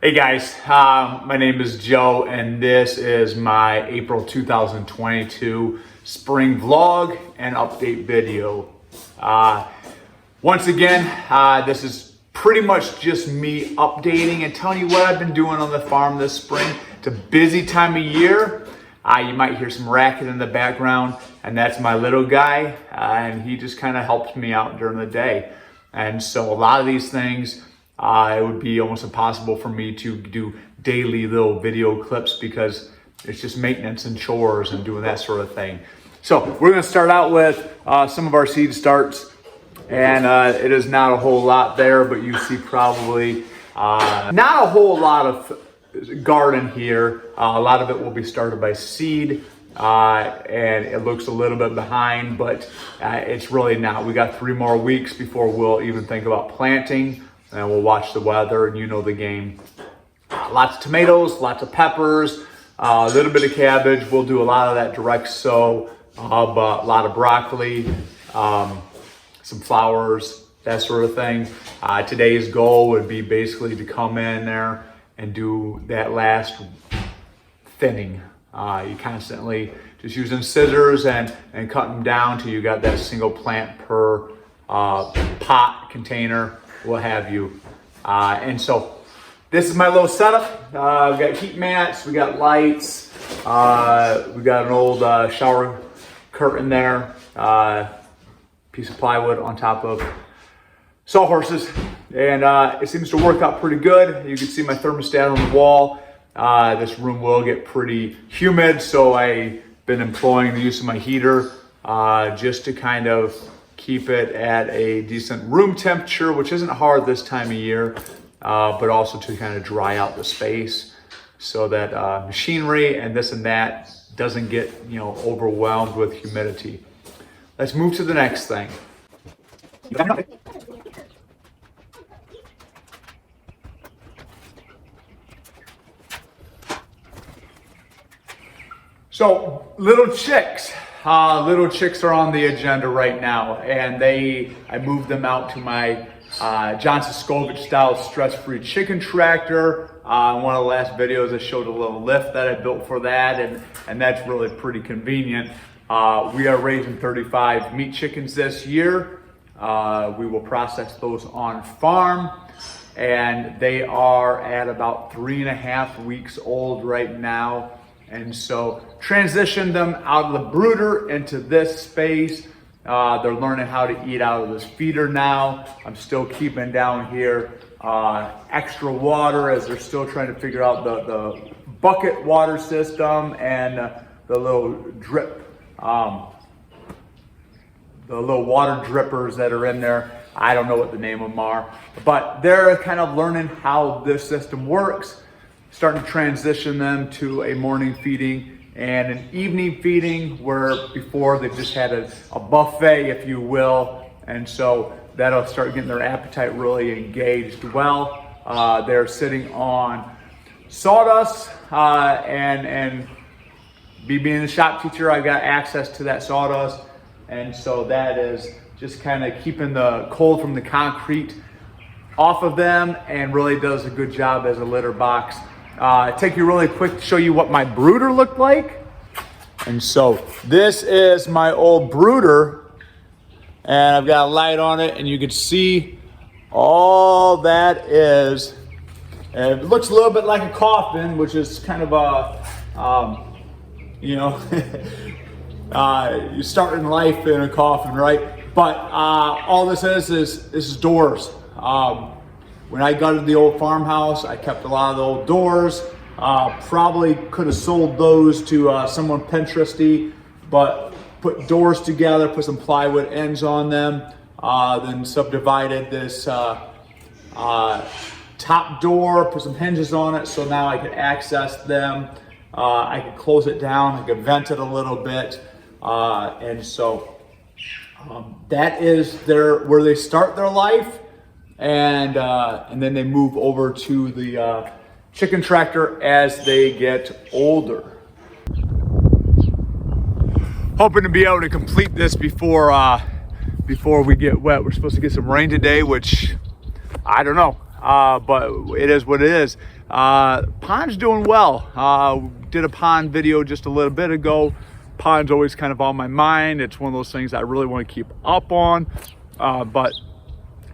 Hey guys, my name is Joe and this is my April 2022 spring vlog and update video. Once again, this is pretty much just me updating and telling you what I've been doing on the farm this spring. It's a busy time of year. You might hear some racket in the background, and that's my little guy, and he just kind of helps me out during the day. And so a lot of these things, it would be almost impossible for me to do daily little video clips because it's just maintenance and chores and doing that sort of thing. So we're going to start out with some of our seed starts, and it is not a whole lot there, but you see probably not a whole lot of garden here. A lot of it will be started by seed, and it looks a little bit behind, but it's really not. We got 3 more weeks before we'll even think about planting. And we'll watch the weather, and you know the game. Lots of tomatoes, lots of peppers, a little bit of cabbage. We'll do a lot of that direct sow, but a lot of broccoli, some flowers, that sort of thing. Today's goal would be basically to come in there and do that last thinning. You constantly just using scissors and cut them down till you got that single plant per pot, container, what have you. And so this is my little setup. We've got heat mats, we got lights, we got an old shower curtain there, piece of plywood on top of sawhorses, and it seems to work out pretty good. You can see my thermostat on the wall. This room will get pretty humid, so I've been employing the use of my heater just to kind of keep it at a decent room temperature, which isn't hard this time of year, but also to kind of dry out the space so that machinery and this and that doesn't get, overwhelmed with humidity. Let's move to the next thing. So, little chicks. Little chicks are on the agenda right now, and I moved them out to my Johnson Skovich style stress-free chicken tractor. One of the last videos I showed a little lift that I built for that, and that's really pretty convenient. We are raising 35 meat chickens this year. We will process those on farm, and they are at about 3.5 weeks old right now. And so transition them out of the brooder into this space. They're learning how to eat out of this feeder now. I'm still keeping down here extra water as they're still trying to figure out the bucket water system and the little drip, the little water drippers that are in there. I don't know what the name of them are, but they're kind of learning how this system works. Starting to transition them to a morning feeding and an evening feeding, where before they've just had a buffet, if you will. And so that'll start getting their appetite really engaged well. They're sitting on sawdust, and being the shop teacher, I've got access to that sawdust. And so that is just kind of keeping the cold from the concrete off of them, and really does a good job as a litter box. Take you really quick to show you what my brooder looked like. And so this is my old brooder, and I've got a light on it, and you can see all that is. And it looks a little bit like a coffin, which is kind of you start in life in a coffin, right? But all this is doors. When I gutted the old farmhouse, I kept a lot of the old doors. Probably could have sold those to someone Pinteresty, but put doors together, put some plywood ends on them, then subdivided this top door, put some hinges on it, so now I could access them. I could close it down, I could vent it a little bit, and so that is where they start their life. And then they move over to the chicken tractor as they get older. Hoping to be able to complete this before we get wet. We're supposed to get some rain today, which I don't know. but it is what it is. Pond's doing well. Did a pond video just a little bit ago. Pond's always kind of on my mind. It's one of those things I really want to keep up on, but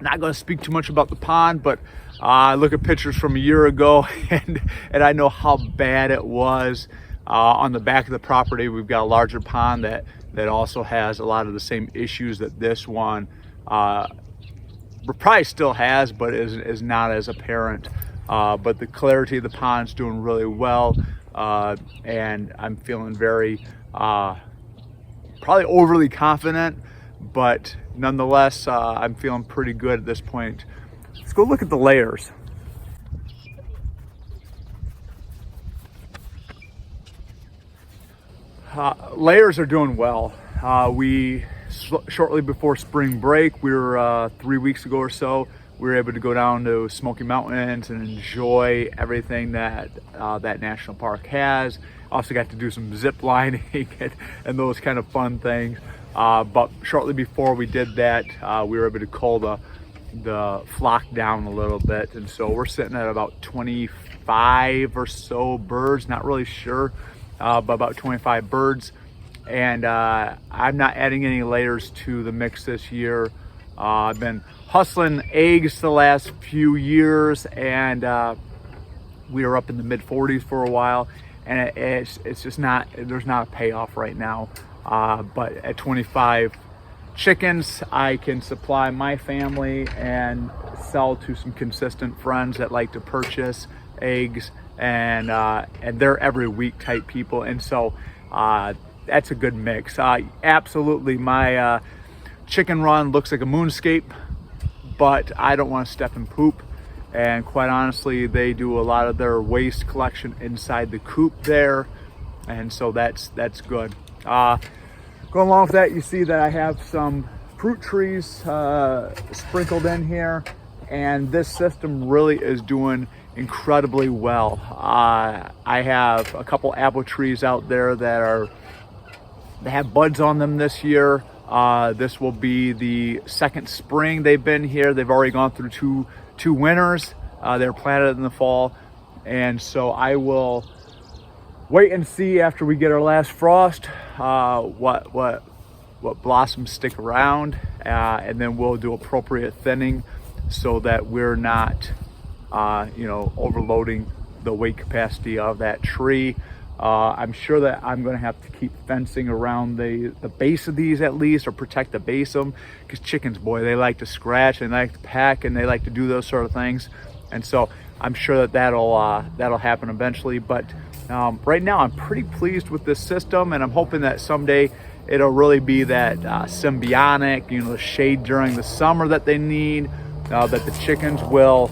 not going to speak too much about the pond. But I look at pictures from a year ago, and I know how bad it was. On the back of the property, we've got a larger pond that also has a lot of the same issues that this one probably still has, but is not as apparent. But the clarity of the pond's doing really well, and I'm feeling very, probably overly confident, but nonetheless, I'm feeling pretty good at this point. Let's go look at the layers. Layers are doing well. Shortly before spring break, we were 3 weeks ago or so, we were able to go down to Smoky Mountains and enjoy everything that that national park has. Also got to do some zip lining and those kind of fun things. But shortly before we did that, we were able to cull the flock down a little bit. And so we're sitting at about 25 or so birds, not really sure, but about 25 birds. And I'm not adding any layers to the mix this year. I've been hustling eggs the last few years, and we were up in the mid 40s for a while, and it's just not, there's not a payoff right now. But at 25 chickens, I can supply my family and sell to some consistent friends that like to purchase eggs, and they're every week type people. And so that's a good mix. Absolutely, my chicken run looks like a moonscape, but I don't want to step in poop. And quite honestly, they do a lot of their waste collection inside the coop there, and so that's good. Going along with that, you see that I have some fruit trees sprinkled in here, and this system really is doing incredibly well. I have a couple apple trees out there that have buds on them this year. This will be the second spring they've been here. They've already gone through two winters. They were planted in the fall, and so I will wait and see after we get our last frost what blossoms stick around, and then we'll do appropriate thinning so that we're not overloading the weight capacity of that tree. I'm sure that I'm going to have to keep fencing around the base of these at least, or protect the base of them, because chickens, boy, they like to scratch and they like to peck and they like to do those sort of things. And so I'm sure that'll happen eventually. But right now I'm pretty pleased with this system, and I'm hoping that someday it'll really be that symbiotic, the shade during the summer that they need, that the chickens will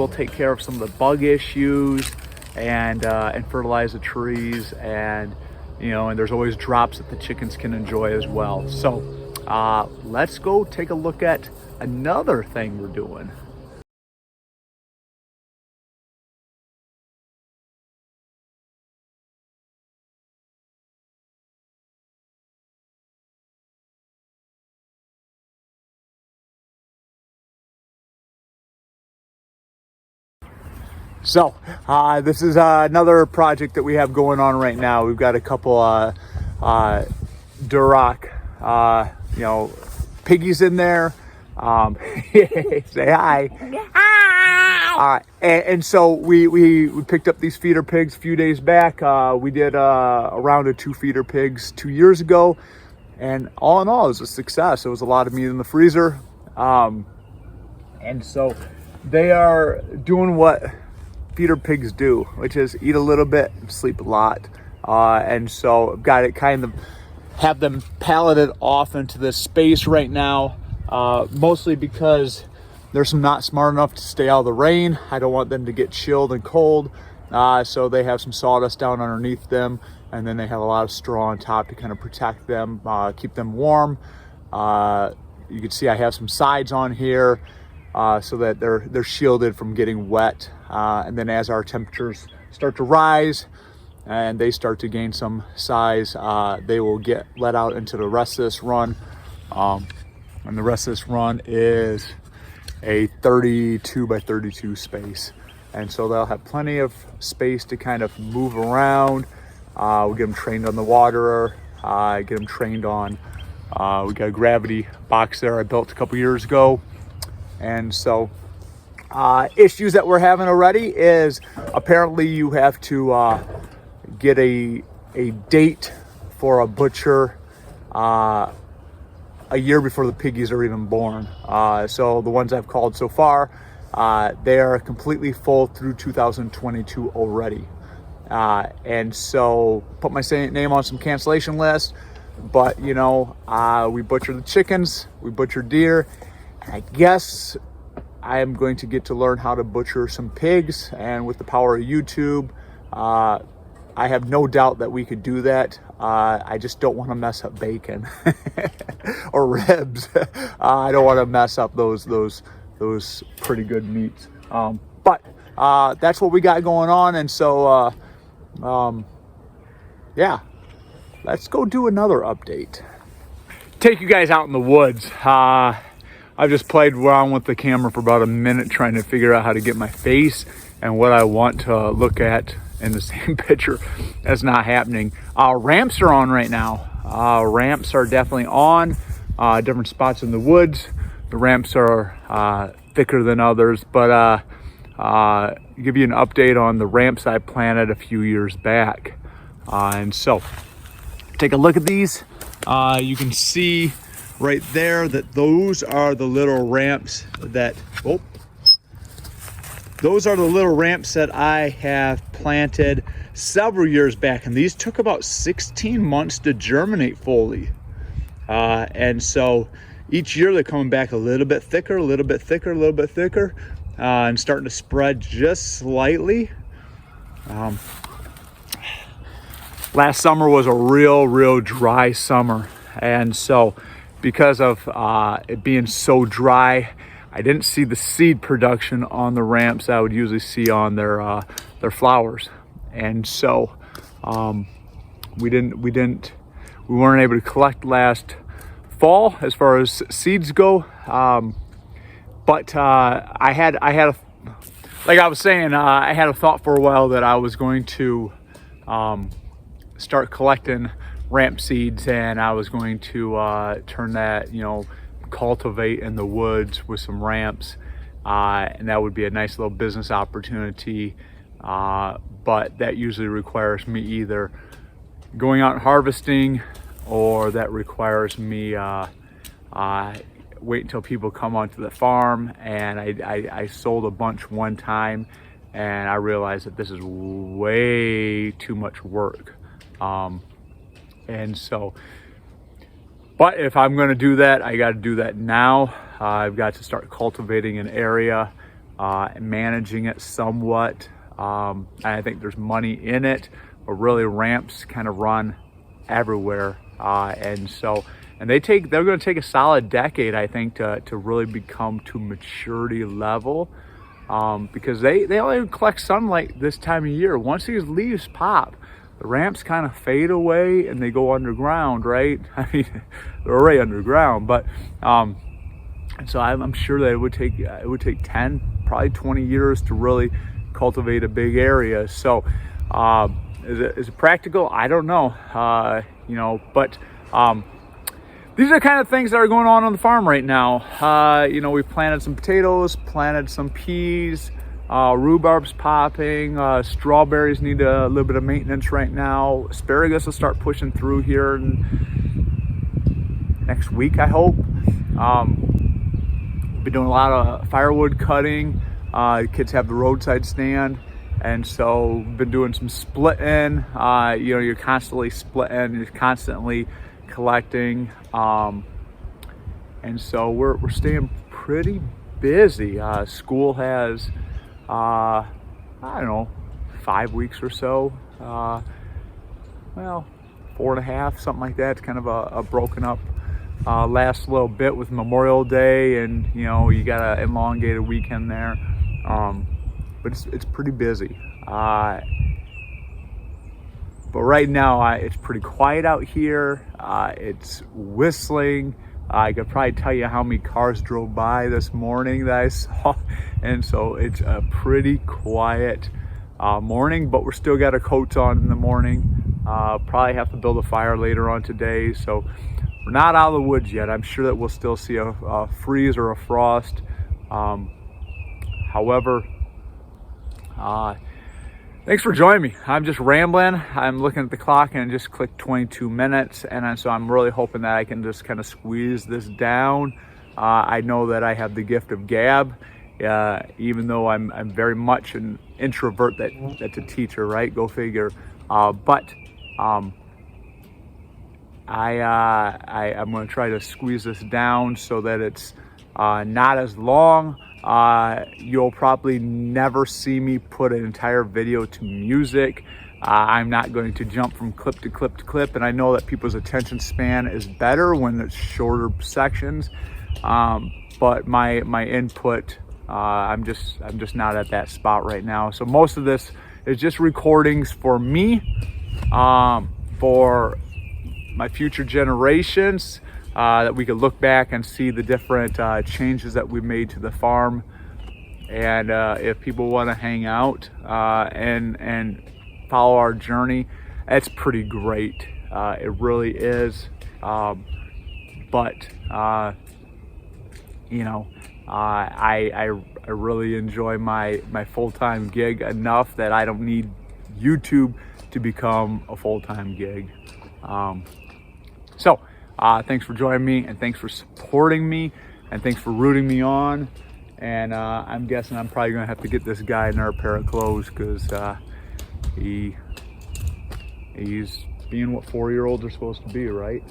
take care of some of the bug issues and fertilize the trees, and there's always drops that the chickens can enjoy as well. So let's go take a look at another thing we're doing. So this is another project that we have going on right now. We've got a couple Duroc piggies in there. Say hi. Hi. And so we picked up these feeder pigs a few days back. We did a round of 2 feeder pigs 2 years ago, and all in all, it was a success. It was a lot of meat in the freezer, and so they are doing what feeder pigs do, which is eat a little bit and sleep a lot. And so I've got it kind of have them palleted off into this space right now, mostly because they're not smart enough to stay out of the rain. I don't want them to get chilled and cold. So they have some sawdust down underneath them, and then they have a lot of straw on top to kind of protect them, keep them warm. You can see I have some sides on here, so that they're shielded from getting wet. And then as our temperatures start to rise and they start to gain some size, they will get let out into the rest of this run. And the rest of this run is a 32 by 32 space. And so they'll have plenty of space to kind of move around. We get them trained on the water, get them trained on, we got a gravity box there I built a couple years ago. And so issues that we're having already is apparently you have to get a date for a butcher a year before the piggies are even born. So the ones I've called so far, they are completely full through 2022 already. And so put my name on some cancellation list, but you know, we butcher the chickens, we butcher deer, and I guess I am going to get to learn how to butcher some pigs, and with the power of YouTube, I have no doubt that we could do that. I just don't want to mess up bacon or ribs. I don't want to mess up those pretty good meats. But that's what we got going on, and so yeah, let's go do another update. Take you guys out in the woods. I've just played around with the camera for about a minute trying to figure out how to get my face and what I want to look at in the same picture. That's not happening. Ramps are on right now. Ramps are definitely on different spots in the woods. The ramps are thicker than others, but give you an update on the ramps I planted a few years back. And so take a look at these. You can see right there that those are the little ramps that, those are the little ramps that I have planted several years back, and these took about 16 months to germinate fully. And so each year they're coming back a little bit thicker, a little bit thicker, a little bit thicker, and starting to spread just slightly. Last summer was a real dry summer, and so because of it being so dry, I didn't see the seed production on the ramps I would usually see on their flowers. And so we weren't able to collect last fall as far as seeds go. But I had a, like I was saying, I had a thought for a while that I was going to start collecting ramp seeds, and I was going to turn that, you know, cultivate in the woods with some ramps, and that would be a nice little business opportunity. But that usually requires me either going out and harvesting, or that requires me wait until people come onto the farm. And I sold a bunch one time, and I realized that this is way too much work. And so, but if I'm going to do that, I got to do that now. I've got to start cultivating an area, managing it somewhat. I think there's money in it, but really ramps kind of run everywhere. And so, and they're going to take a solid decade, I think, to really become to maturity level. Because they only collect sunlight this time of year. Once these leaves pop, the ramps kind of fade away and they go underground, right? I mean, they're already underground, but and so I'm sure that it would take 10, probably 20 years to really cultivate a big area. So is it practical? I don't know. You know, but these are kind of things that are going on the farm right now. You know, we've planted some potatoes, planted some peas, rhubarb's popping, strawberries need a little bit of maintenance right now. Asparagus will start pushing through here in next week, I hope. Been doing a lot of firewood cutting. The kids have the roadside stand, and so been doing some splitting. You know, you're constantly splitting, you're constantly collecting, and so we're staying pretty busy. School has I don't know, 5 weeks or so, well, 4.5, something like that. It's kind of a broken up last little bit with Memorial Day, and you know, you got an elongated weekend there, but it's pretty busy. But right now it's pretty quiet out here. It's whistling, I could probably tell you how many cars drove by this morning that I saw. And so it's a pretty quiet morning, but we're still got our coats on in the morning. Probably have to build a fire later on today. So we're not out of the woods yet. I'm sure that we'll still see a freeze or a frost. However, thanks for joining me. I'm just rambling. I'm looking at the clock and it just clicked 22 minutes. And so I'm really hoping that I can just kind of squeeze this down. I know that I have the gift of gab, even though I'm very much an introvert that's a teacher, right? Go figure. I'm going to try to squeeze this down so that it's not as long. You'll probably never see me put an entire video to music. I'm not going to jump from clip to clip to clip, and I know that people's attention span is better when it's shorter sections. But my input, I'm just not at that spot right now. So most of this is just recordings for me, for my future generations, that we could look back and see the different changes that we made to the farm. And if people want to hang out and follow our journey, it's pretty great. It really is. You know, I really enjoy my full-time gig enough that I don't need YouTube to become a full-time gig. So thanks for joining me, and thanks for supporting me, and thanks for rooting me on. And I'm guessing I'm probably gonna have to get this guy another pair of clothes, because he's being what 4-year-olds are supposed to be, right?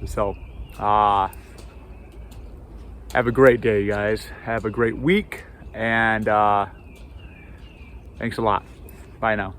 So have a great day, guys. Have a great week, and thanks a lot. Bye now.